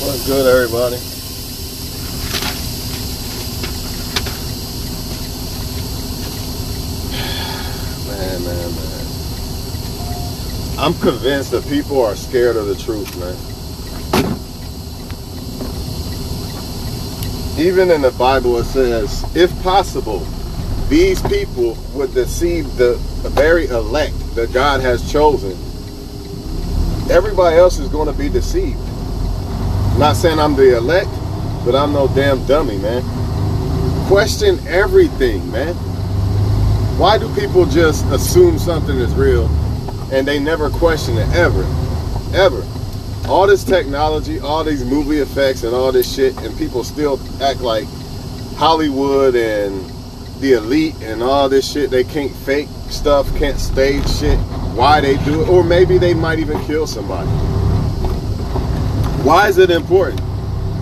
What's good, everybody? Man. I'm convinced that people are scared of the truth, man. Even in the Bible it says, if possible, these people would deceive the very elect that God has chosen. Everybody else is going to be deceived. I'm not saying I'm the elect, but I'm no damn dummy, man. Question everything, man. Why do people just assume something is real and they never question it ever? All this technology, all these movie effects and all this shit, and people still act like Hollywood and the elite and all this shit. They can't fake stuff, can't stage shit. Why they do it? Or maybe they might even kill somebody. Why is it important?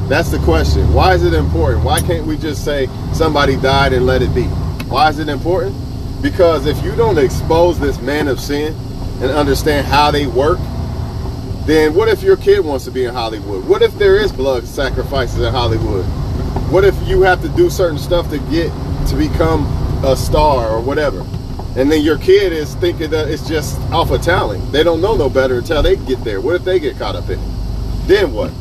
That's the question. Why is it important? Why can't we just say somebody died and let it be? Why is it important? Because if you don't expose this man of sin and understand how they work, then what if your kid wants to be in Hollywood? What if there is blood sacrifices in Hollywood? What if you have to do certain stuff to become a star or whatever? And then your kid is thinking that it's just off of talent. They don't know no better until they get there. What if they get caught up in it? Then what?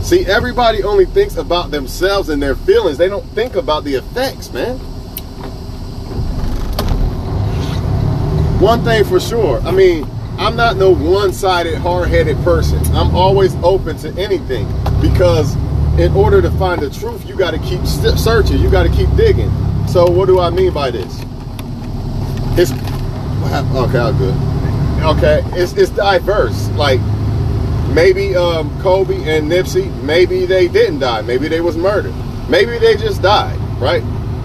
See, everybody only thinks about themselves and their feelings. They don't think about the effects, man. One thing for sure, I mean, I'm not no one-sided, hard-headed person. I'm always open to anything, because in order to find the truth, you got to keep searching. You got to keep digging. So what do I mean by this? Okay, I'm good. Okay, it's diverse. Like, maybe Kobe and Nipsey, maybe they didn't die. Maybe they was murdered. Maybe they just died, right?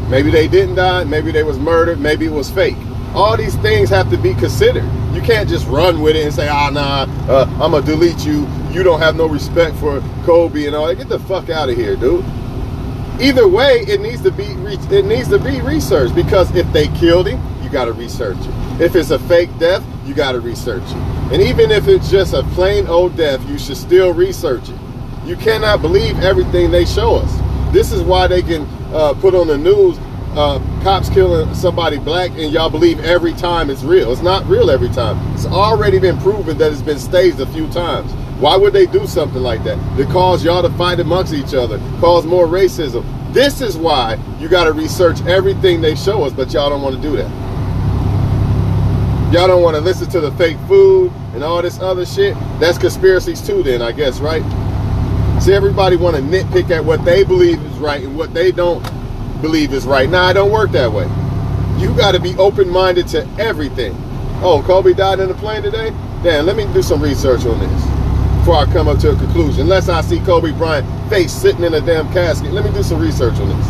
Maybe they didn't die. Maybe they was murdered. Maybe it was fake. All these things have to be considered. You can't just run with it and say, I'm going to delete you. You don't have no respect for Kobe and all that. Get the fuck out of here, dude. Either way, it needs to be researched, because if they killed him, you got to research it. If it's a fake death, you got to research it. And even if it's just a plain old death, you should still research it. You cannot believe everything they show us. This is why they can put on the news cops killing somebody black, and y'all believe every time it's real. It's not real every time. It's already been proven that it's been staged a few times. Why would they do something like that? To cause y'all to fight amongst each other, cause more racism. This is why you got to research everything they show us, but y'all don't want to do that. Y'all don't want to listen to the fake food and all this other shit. That's conspiracies too then, I guess, right? See, everybody want to nitpick at what they believe is right and what they don't believe is right. Nah, it don't work that way. You got to be open-minded to everything. Oh, Kobe died in a plane today? Damn, let me do some research on this before I come up to a conclusion. Unless I see Kobe Bryant's face sitting in a damn casket, let me do some research on this.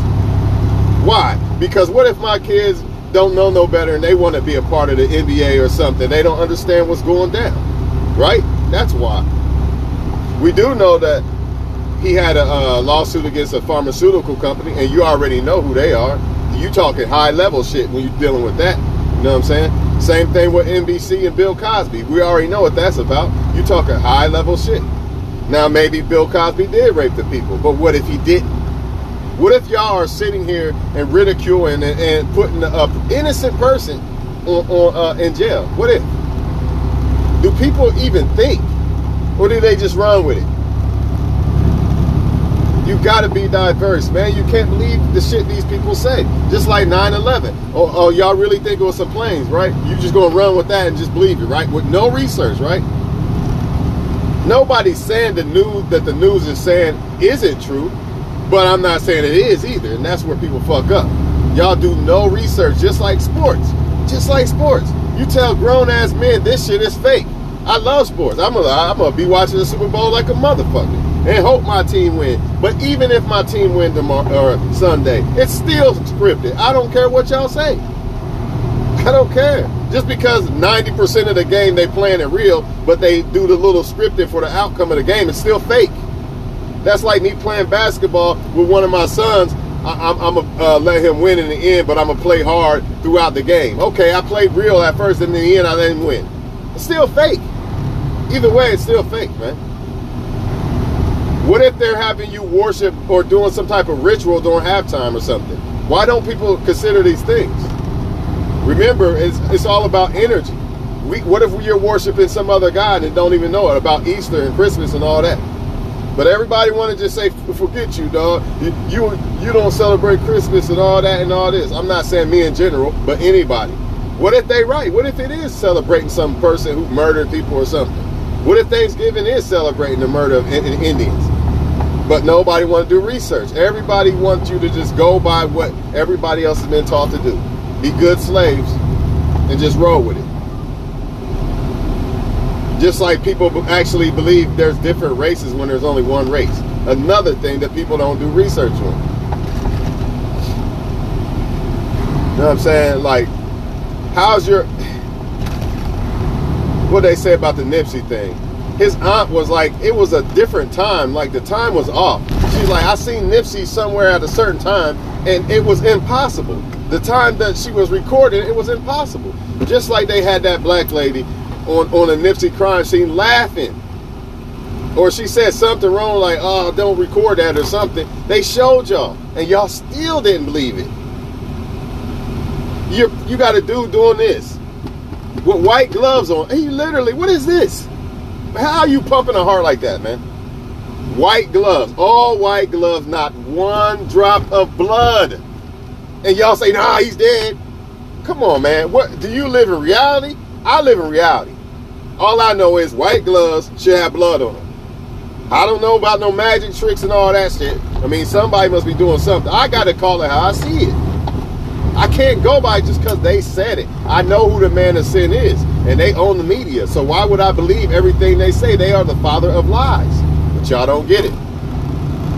Why? Because what if my kids don't know no better and they want to be a part of the NBA or something? They don't understand what's going down, right? That's why. We do know that he had a lawsuit against a pharmaceutical company, and you already know who they are. You talking high level shit when you're dealing with that. You know what I'm saying? Same thing with NBC and Bill Cosby. We already know what that's about. You talking high level shit. Now maybe Bill Cosby did rape the people, but what if he didn't? What if y'all are sitting here and ridiculing and putting an innocent person in jail? What if? Do people even think, or do they just run with it? You gotta be diverse, man. You can't believe the shit these people say. Just like 9/11. Oh, y'all really think it was some planes, right? You just gonna run with that and just believe it, right? With no research, right? Nobody's saying the news is saying isn't true, but I'm not saying it is either, and that's where people fuck up. Y'all do no research, just like sports. Just like sports. You tell grown-ass men this shit is fake. I love sports. I'm gonna be watching the Super Bowl like a motherfucker and hope my team win. But even if my team win tomorrow or Sunday, it's still scripted. I don't care what y'all say. I don't care. Just because 90% of the game they playing it real, but they do the little scripting for the outcome of the game, it's still fake. That's like me playing basketball with one of my sons. I'm gonna let him win in the end, but I'm gonna play hard throughout the game. Okay, I played real at first, and in the end I let him win. It's still fake. Either way, it's still fake, man. What if they're having you worship or doing some type of ritual during halftime or something? Why don't people consider these things? Remember, it's all about energy. What if you're worshiping some other God and don't even know it, about Easter and Christmas and all that? But everybody want to just say, forget you, dog. You don't celebrate Christmas and all that and all this. I'm not saying me in general, but anybody. What if they right? What if it is celebrating some person who murdered people or something? What if Thanksgiving is celebrating the murder of Indians? But nobody want to do research. Everybody wants you to just go by what everybody else has been taught to do. Be good slaves and just roll with it. Just like people actually believe there's different races when there's only one race. Another thing that people don't do research on. You know what I'm saying? Like, how's your... What they say about the Nipsey thing? His aunt was like, it was a different time. Like, the time was off. She's like, I seen Nipsey somewhere at a certain time, and it was impossible. The time that she was recording, it was impossible. Just like they had that black lady on a Nipsey crime scene laughing. Or she said something wrong, like, oh, don't record that or something. They showed y'all, and y'all still didn't believe it. You got a dude doing this with white gloves on. He literally, what is this? How are you pumping a heart like that, man? White gloves, all white gloves, not one drop of blood. And y'all say, nah, he's dead. Come on, man. What, do you live in reality? I live in reality. All I know is white gloves should have blood on them. I don't know about no magic tricks and all that shit. I mean, somebody must be doing something. I got to call it how I see it. I can't go by just because they said it. I know who the man of sin is, and they own the media. So why would I believe everything they say? They are the father of lies. But y'all don't get it.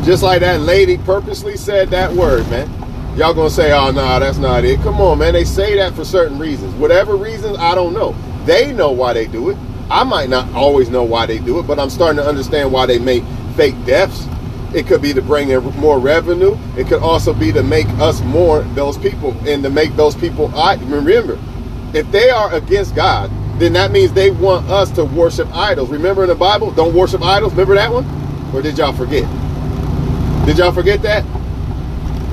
Just like that lady purposely said that word, man. Y'all gonna say, oh, no, that's not it. Come on, man. They say that for certain reasons. Whatever reasons, I don't know. They know why they do it. I might not always know why they do it, but I'm starting to understand why they make fake deaths. It could be to bring in more revenue. It could also be to make us more those people, and to make those people. Remember, if they are against God, then that means they want us to worship idols. Remember in the Bible, don't worship idols. Remember that one? Or did y'all forget? Did y'all forget that?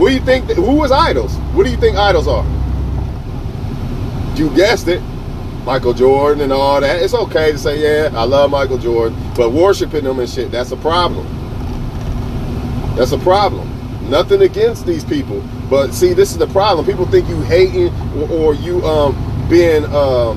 What do you think? Who was idols? What do you think idols are? You guessed it. Michael Jordan and all that. It's okay to say, yeah, I love Michael Jordan, but worshiping them and shit, that's a problem. That's a problem. Nothing against these people, but see, this is the problem. People think you hating or you being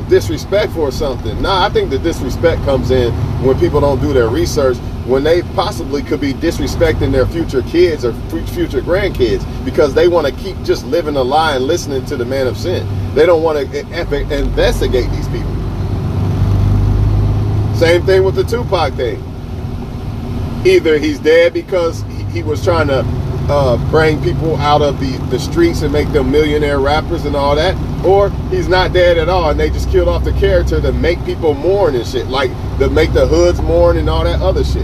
disrespectful or something. Nah, I think the disrespect comes in when people don't do their research, when they possibly could be disrespecting their future kids or future grandkids because they want to keep just living a lie and listening to the man of sin. They don't want to investigate these people. Same thing with the Tupac thing. Either he's dead because he was trying to bring people out of the streets and make them millionaire rappers and all that, or he's not dead at all and they just killed off the character to make people mourn and shit, like to make the hoods mourn and all that other shit,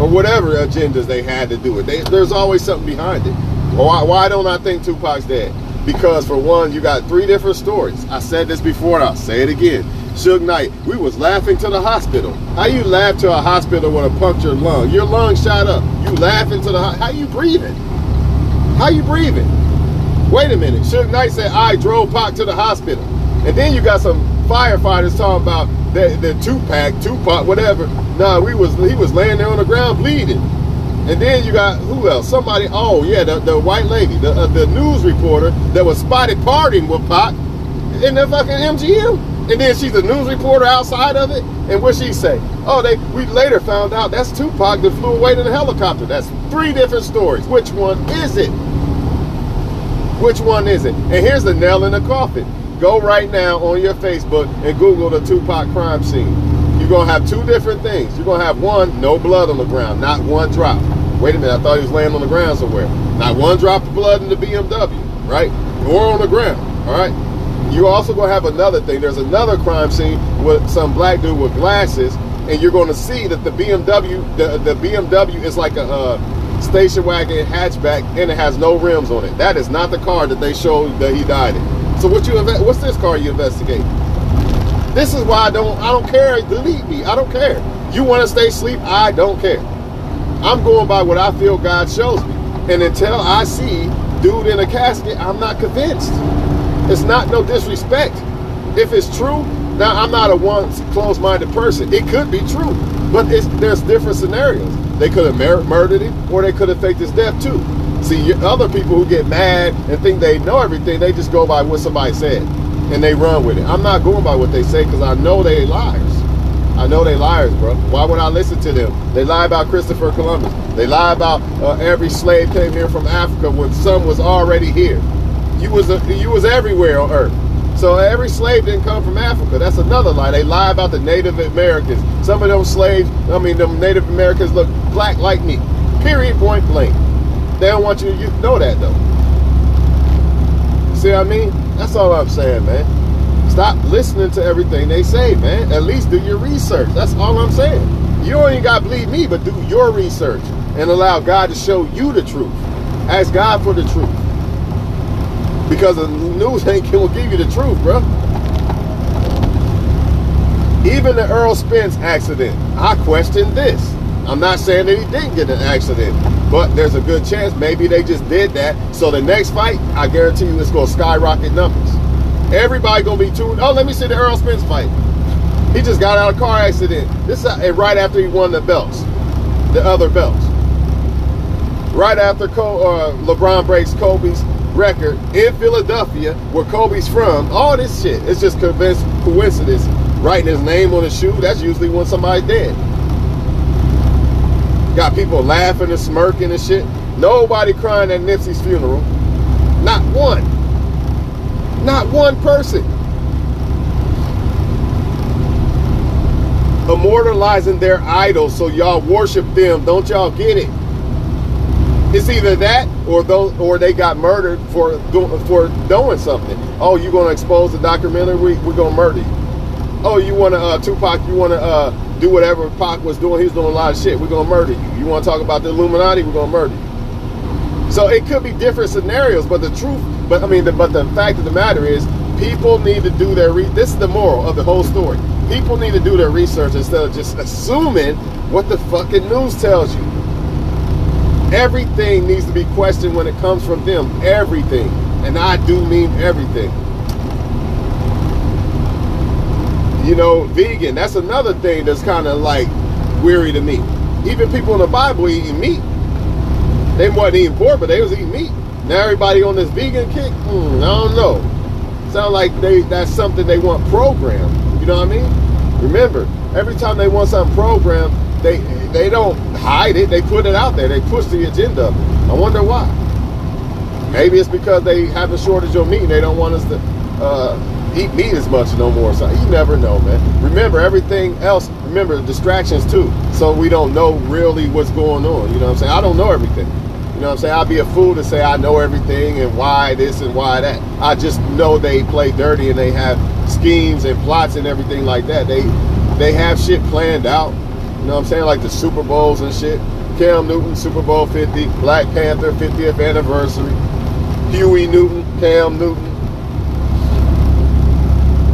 or whatever agendas they had to do it. There's always something behind it. Why don't I think Tupac's dead? Because for one, you got 3 different stories. I said this before and I'll say it again. Suge Knight, we was laughing to the hospital. How you laugh to a hospital with a punctured lung? Your lung shot up. You laughing to the how you breathing? How you breathing? Wait a minute. Suge Knight said, I drove Pac to the hospital. And then you got some firefighters talking about the Tupac, whatever. Nah, he was laying there on the ground bleeding. And then you got, who else? Somebody, oh yeah, the white lady, the news reporter that was spotted partying with Pac in the fucking MGM. And then she's a news reporter outside of it. And what she say? Oh, we later found out that's Tupac that flew away in a helicopter. That's 3 different stories. Which one is it? Which one is it? And here's the nail in the coffin. Go right now on your Facebook and Google the Tupac crime scene. You're going to have 2 different things. You're going to have one, no blood on the ground, not one drop. Wait a minute, I thought he was laying on the ground somewhere. Not one drop of blood in the BMW, right? Or on the ground, all right? You also going to have another thing. There's another crime scene with some black dude with glasses, and you're going to see that the BMW, the BMW is like a station wagon hatchback, and it has no rims on it. That is not the car that they showed that he died in. So what's this car you investigate? This is why I don't care. Delete me. I don't care. You want to stay asleep? I don't care. I'm going by what I feel God shows me. And until I see dude in a casket, I'm not convinced. It's not no disrespect. If it's true, now I'm not a once closed-minded person. It could be true, but there's different scenarios. They could have murdered him, or they could have faked his death too. See, other people who get mad and think they know everything, they just go by what somebody said and they run with it. I'm not going by what they say because I know they liars. I know they liars, bro. Why would I listen to them? They lie about Christopher Columbus. They lie about every slave came here from Africa when some was already here. You was everywhere on earth. So every slave didn't come from Africa. That's another lie. They lie about the Native Americans. Some of those slaves, them Native Americans look black like me. Period, point blank. They don't want you to know that, though. See what I mean? That's all I'm saying, man. Stop listening to everything they say, man. At least do your research. That's all I'm saying. You don't even got to believe me, but do your research and allow God to show you the truth. Ask God for the truth. Because the news ain't gonna give you the truth, bro. Even the Earl Spence accident, I question this. I'm not saying that he didn't get an accident, but there's a good chance maybe they just did that. So the next fight, I guarantee you it's gonna skyrocket numbers. Everybody gonna be tuned. Oh, let me see the Earl Spence fight. He just got out of a car accident. This right after he won the belts, the other belts. Right after LeBron breaks Kobe's record in Philadelphia, where Kobe's from. All this shit, it's just coincidence. Writing his name on the shoe, that's usually when somebody's dead. Got people laughing and smirking and shit. Nobody crying at Nipsey's funeral. Not one. Not one person. Immortalizing their idols so y'all worship them. Don't y'all get it? It's either that or they got murdered for doing something. Oh, you gonna expose the documentary? We're gonna murder you. Oh, you wanna Tupac? You wanna do whatever Pac was doing? He was doing a lot of shit. We're gonna murder you. You wanna talk about the Illuminati? We're gonna murder you. So it could be different scenarios, but the truth, but the fact of the matter is, people need to do their this is the moral of the whole story. People need to do their research instead of just assuming what the fucking news tells you. Everything needs to be questioned when it comes from them. Everything. And I do mean everything. You know, vegan, that's another thing that's kind of like weary to me. Even people in the Bible eating meat. They wasn't eating pork, but they was eating meat. Now everybody on this vegan kick, I don't know. Sound like that's something they want programmed. You know what I mean? Remember, every time they want something programmed, they don't hide it. They put it out there. They push the agenda. I wonder why. Maybe it's because they have a shortage of meat and they don't want us to eat meat as much no more. So you never know, man. Remember, everything else, remember distractions too. So we don't know really what's going on. You know what I'm saying? I don't know everything. You know what I'm saying? I'd be a fool to say I know everything and why this and why that. I just know they play dirty and they have schemes and plots and everything like that. They have shit planned out. You know what I'm saying? Like the Super Bowls and shit. Cam Newton, Super Bowl 50. Black Panther, 50th anniversary. Huey Newton, Cam Newton.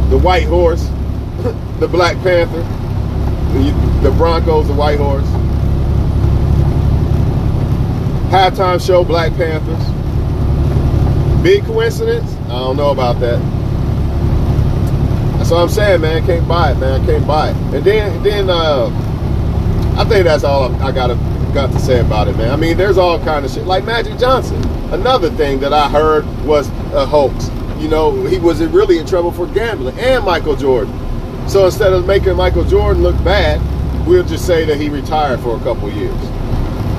The White Horse, the Black Panther. The Broncos, the White Horse. Halftime show, Black Panthers. Big coincidence? I don't know about that. That's what I'm saying, man. Can't buy it, man. Can't buy it. And then I think that's all I got to say about it, man. I mean, there's all kind of shit. Like Magic Johnson. Another thing that I heard was a hoax. You know, he was really in trouble for gambling. And Michael Jordan. So instead of making Michael Jordan look bad, we'll just say that he retired for a couple years.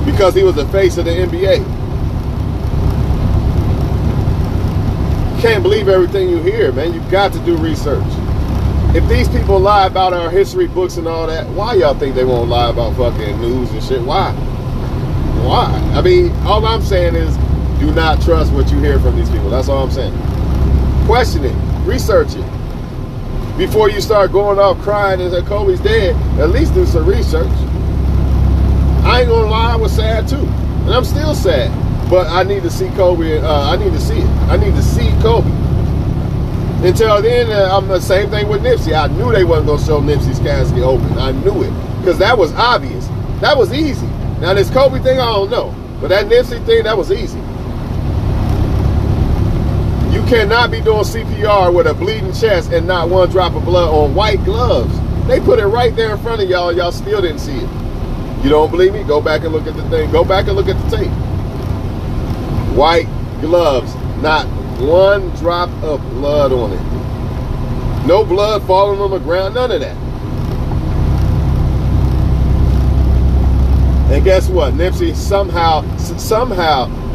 Because he was the face of the NBA. You can't believe everything you hear, man. You've got to do research. If these people lie about our history books and all that, why y'all think they won't lie about fucking news and shit? Why? Why? I mean, all I'm saying is do not trust what you hear from these people. That's all I'm saying. Question it. Research it. Before you start going off crying and say Kobe's dead, at least do some research. I ain't gonna lie, I was sad too. And I'm still sad. But I need to see Kobe. I need to see it. I need to see Kobe. Until then, I'm the same thing with Nipsey. I knew they wasn't gonna show Nipsey's casket open. I knew it because that was obvious. That was easy. Now this Kobe thing, I don't know, but that Nipsey thing, that was easy. You cannot be doing CPR with a bleeding chest and not one drop of blood on white gloves. They put it right there in front of y'all. Y'all still didn't see it. You don't believe me? Go back and look at the thing. Go back and look at the tape. White gloves, not one drop of blood on it. No blood falling on the ground, none of that. And guess what? Nipsey somehow,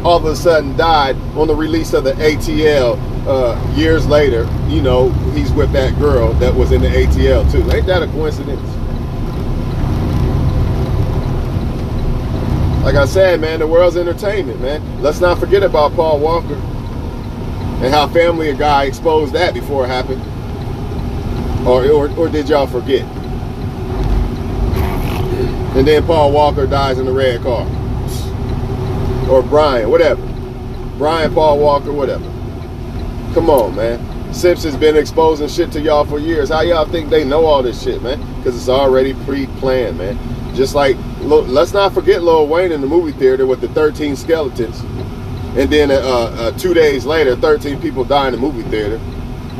all of a sudden died on the release of the ATL years later. You know, he's with that girl that was in the ATL too. Ain't that a coincidence? Like I said, man, the world's entertainment, man. Let's not forget about Paul Walker and how Family Guy exposed that before it happened. Or did y'all forget? And then Paul Walker dies in the red car. Or Brian, whatever. Brian, Paul Walker, whatever. Come on, man. Sips has been exposing shit to y'all for years. How y'all think they know all this shit, man? Because it's already pre-planned, man. Just like, let's not forget Lil Wayne in the movie theater with the 13 skeletons. And then 2 days later, 13 people die in the movie theater.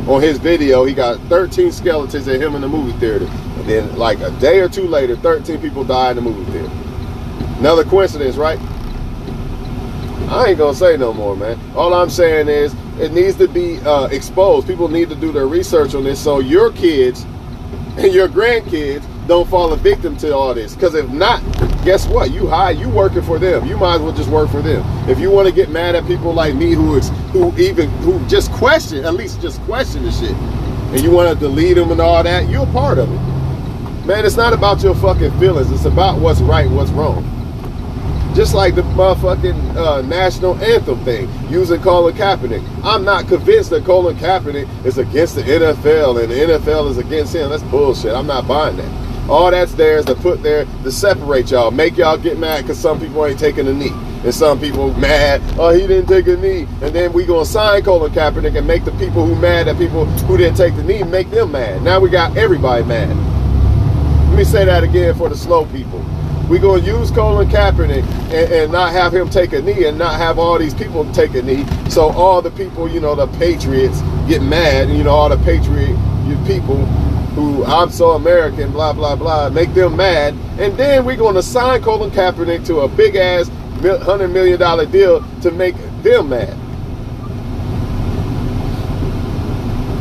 On his video, he got 13 skeletons of him in the movie theater. And then like a day or two later, 13 people die in the movie theater. Another coincidence, right? I ain't gonna say no more, man. All I'm saying is it needs to be exposed. People need to do their research on this so your kids and your grandkids don't fall a victim to all this. Because if not, guess what? You working for them. You might as well just work for them. If you want to get mad at people like me who just question, at least just question the shit, and you want to delete them and all that, you're a part of it. Man, it's not about your fucking feelings. It's about what's right and what's wrong. Just like the motherfucking national anthem thing, using Colin Kaepernick. I'm not convinced that Colin Kaepernick is against the NFL and the NFL is against him. That's bullshit. I'm not buying that. All that's there is to put there to separate y'all, make y'all get mad because some people ain't taking a knee. And some people mad, oh, he didn't take a knee. And then we gonna sign Colin Kaepernick and make the people who mad at people who didn't take the knee, make them mad. Now we got everybody mad. Let me say that again for the slow people. We gonna use Colin Kaepernick and not have him take a knee and not have all these people take a knee. So all the people, you know, the patriots get mad, and you know, all the patriot people who I'm so American, blah, blah, blah, make them mad. And then we're going to sign Colin Kaepernick to a big ass $100 million deal to make them mad.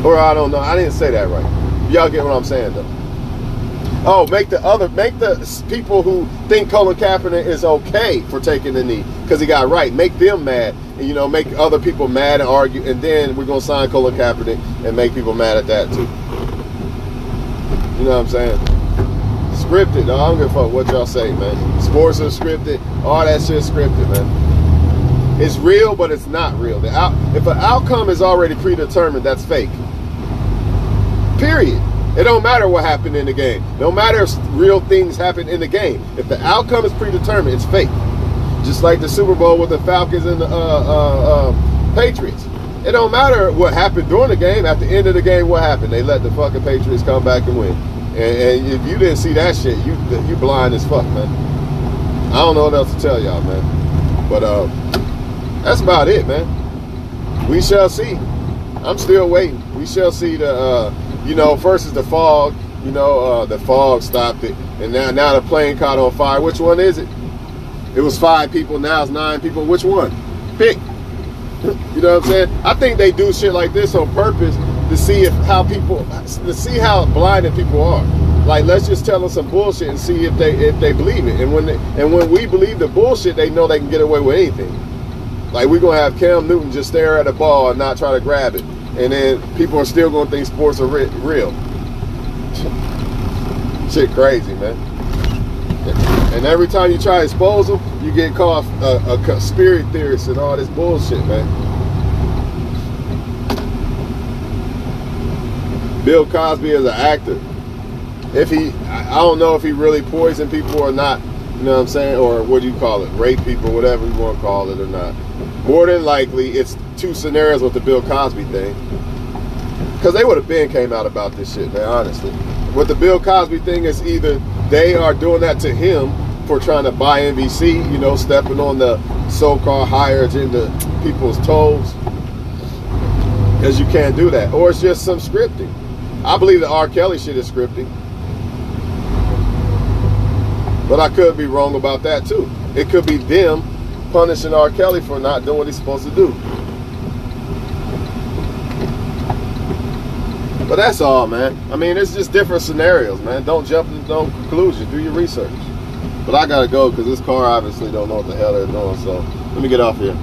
Or I don't know. I didn't say that right. Y'all get what I'm saying though. Oh, make the people who think Colin Kaepernick is okay for taking the knee because he got right. Make them mad. And, you know, make other people mad and argue. And then we're going to sign Colin Kaepernick and make people mad at that too. You know what I'm saying? Scripted. I don't give a fuck what y'all say, man. Sports are scripted. All that shit scripted, man. It's real, but it's not real. If an outcome is already predetermined, that's fake. Period. It don't matter what happened in the game. No matter if real things happen in the game. If the outcome is predetermined, it's fake. Just like the Super Bowl with the Falcons and the Patriots. It don't matter what happened during the game. At the end of the game, what happened? They let the fucking Patriots come back and win. And if you didn't see that shit, you blind as fuck, man. I don't know what else to tell y'all, man. But that's about it, man. We shall see. I'm still waiting. We shall see the, you know, first is the fog. You know, the fog stopped it. And now the plane caught on fire. Which one is it? It was 5 people. Now it's 9 people. Which one? Pick. You know what I'm saying? I think they do shit like this on purpose to see how blinded people are. Like, let's just tell them some bullshit and see if they believe it. And when we believe the bullshit, they know they can get away with anything. Like, we're gonna have Cam Newton just stare at a ball and not try to grab it, and then people are still gonna think sports are real. Shit, crazy, man. And every time you try to expose them, you get called a conspiracy theorist and all this bullshit, man. Bill Cosby is an actor. I don't know if he really poisoned people or not, you know what I'm saying? Or what do you call it? Rape people, whatever you want to call it or not. More than likely, it's 2 scenarios with the Bill Cosby thing. Because they would have been came out about this shit, man, honestly. With the Bill Cosby thing, it's either they are doing that to him for trying to buy NBC, you know, stepping on the so-called higher agenda people's toes, because you can't do that. Or it's just some scripting. I believe the R. Kelly shit is scripting. But I could be wrong about that too. It could be them punishing R. Kelly for not doing what he's supposed to do. But that's all, man. I mean, it's just different scenarios, man. Don't jump to no conclusions. Do your research. But I gotta go because this car obviously don't know what the hell they're doing. So let me get off here.